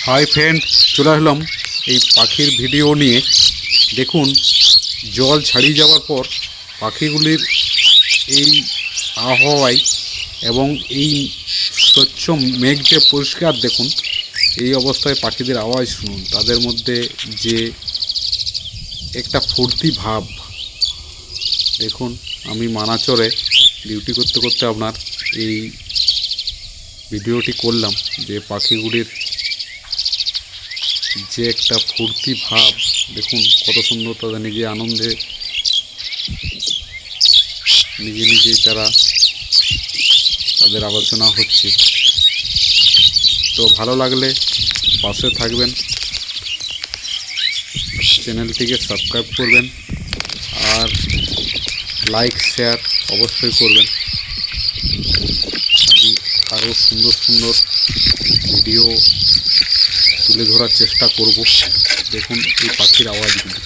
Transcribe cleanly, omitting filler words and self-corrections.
Hi friend, চলে আসলাম এই পাখির ভিডিও নিয়ে। দেখুন, জল ছাড়িয়ে যাওয়ার পর পাখিগুলির এই আবহাওয়ায় এবং এই স্বচ্ছ মেঘ যে পরিষ্কার, দেখুন এই অবস্থায় পাখিদের আওয়াজ শুনুন। তাদের মধ্যে যে একটা ফুর্তি ভাব, দেখুন আমি মানাচরে ডিউটি করতে করতে আপনার এই ভিডিওটি করলাম যে পাখিগুলির যে একটা ফুর্তি ভাব, দেখুন কত সুন্দর। তাদের নিজে আনন্দে নিজে নিজেই তাদের আলোচনা হচ্ছে। তো ভালো লাগলে পাশে থাকবেন, চ্যানেলটিকে সাবস্ক্রাইব করবেন আর লাইক শেয়ার অবশ্যই করবেন। আমি আরও সুন্দর সুন্দর ভিডিও তুলে ধরার চেষ্টা করব। দেখুন এই পাখির আওয়াজগুলি।